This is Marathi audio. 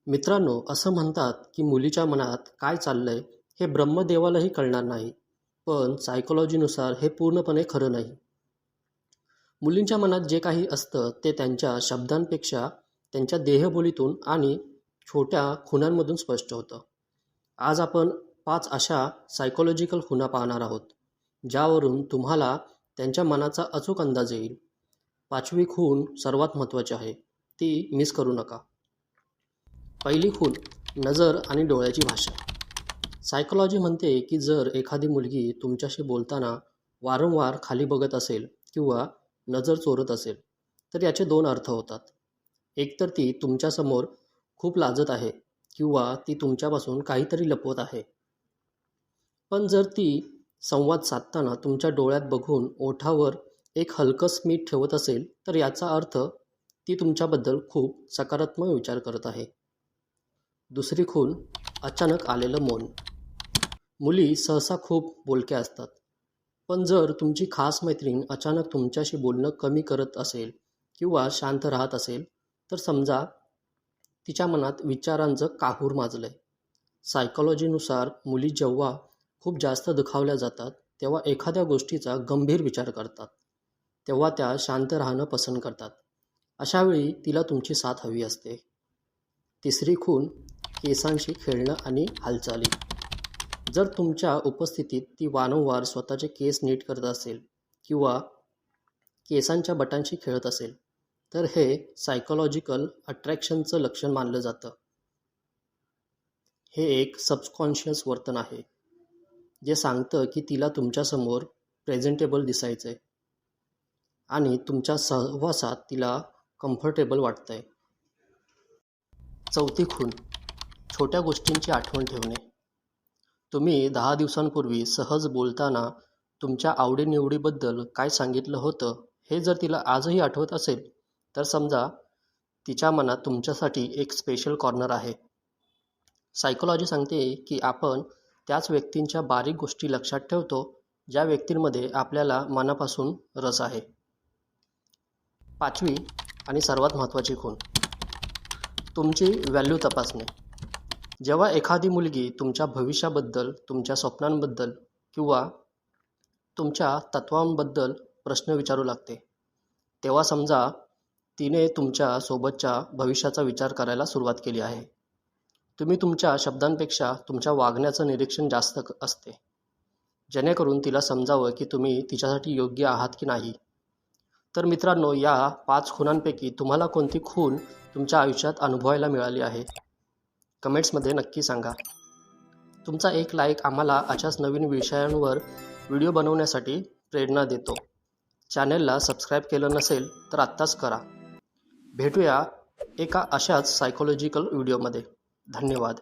मित्रांनो, असं म्हणतात की मुलीच्या मनात काय चाललंय हे ब्रह्मदेवालाही कळणार नाही. पण सायकोलॉजीनुसार हे पूर्णपणे खरं नाही. मुलींच्या मनात जे काही असतं ते त्यांच्या शब्दांपेक्षा त्यांच्या देहबोलीतून आणि छोट्या खुणांमधून स्पष्ट होतं. आज आपण 5 अशा सायकोलॉजिकल खुणा पाहणार आहोत, ज्यावरून तुम्हाला त्यांच्या मनाचा अचूक अंदाज येईल. 5वी खूण सर्वात महत्त्वाची आहे, ती मिस करू नका. पहिली खूण, नजर आणि डोळ्याची भाषा. सायकोलॉजी म्हणते की जर एखादी मुलगी तुमच्याशी बोलताना वारंवार खाली बघत असेल किंवा नजर चोरत असेल, तर याचे 2 अर्थ होतात. एकतर ती तुमच्यासमोर खूप लाजत आहे किंवा ती तुमच्यापासून काहीतरी लपवत आहे. पण जर ती संवाद साधताना तुमच्या डोळ्यात बघून ओठावर एक हलकं स्मित ठेवत असेल, तर याचा अर्थ ती तुमच्याबद्दल खूप सकारात्मक विचार करत आहे. दुसरी खूण, अचानक आलेलं मौन. मुली सहसा खूप बोलक्या असतात, पण जर तुमची खास मैत्रीण अचानक तुमच्याशी बोलणं कमी करत असेल किंवा शांत राहत असेल, तर समजा तिच्या मनात विचारांचं काहूर माजलंय. सायकोलॉजीनुसार मुली जेव्हा खूप जास्त दुखावल्या जातात, तेव्हा एखाद्या गोष्टीचा गंभीर विचार करतात. तेव्हा त्या शांत राहणं पसंत करतात. अशावेळी तिला तुमची साथ हवी असते. तिसरी खूण, केसांशी खेळणं आणि हालचाली. जर तुमच्या उपस्थितीत ती वारंवार स्वतःचे केस नीट करत असेल किंवा केसांच्या बटांशी खेळत असेल, तर हे सायकोलॉजिकल अट्रॅक्शनचं लक्षण मानलं जातं. हे एक सबकॉन्शियस वर्तन आहे, जे सांगतं की तिला तुमच्यासमोर प्रेझेंटेबल दिसायचंय आणि तुमच्या सहवासात तिला कम्फर्टेबल वाटतंय. चौथी खूण, छोट्या गोष्टींची आठवण ठेवणे. तुम्ही 10 दिवसांपूर्वी सहज बोलताना तुमच्या आवडीनिवडीबद्दल काय सांगितलं होतं, हे जर तिला आजही आठवत असेल, तर समजा तिच्या मनात तुमच्यासाठी एक स्पेशल कॉर्नर आहे. सायकोलॉजी सांगते की आपण त्याच व्यक्तींच्या बारीक गोष्टी लक्षात ठेवतो, ज्या व्यक्तींमध्ये आपल्याला मनापासून रस आहे. 5वी आणि सर्वात महत्त्वाची खूण, तुमची व्हॅल्यू तपासणे. जेव्हा एखादी मुलगी तुमच्या भविष्याबद्दल, तुमच्या स्वप्नांबद्दल किंवा तुमच्या तत्त्वांबद्दल प्रश्न विचारू लागते, तेव्हा समजा तिने तुमच्या सोबतच्या भविष्याचा विचार करायला सुरुवात केली आहे. तुम्ही तुमच्या शब्दांपेक्षा तुमच्या वागण्याचं निरीक्षण जास्त असते, जेणेकरून तिला समजावं की तुम्ही तिच्यासाठी योग्य आहात की नाही. तर मित्रांनो, या 5 खुणांपैकी तुम्हाला कोणती खूण तुमच्या आयुष्यात अनुभवायला मिळाली आहे? कमेंट्समध्ये नक्की सांगा. तुमचा एक लाईक आम्हाला अशाच नवीन विषयांवर व्हिडिओ बनवण्यासाठी प्रेरणा देतो. चॅनेलला सबस्क्राईब केलं नसेल तर आत्ताच करा. भेटूया एका अशाच सायकोलॉजिकल व्हिडिओमध्ये. धन्यवाद.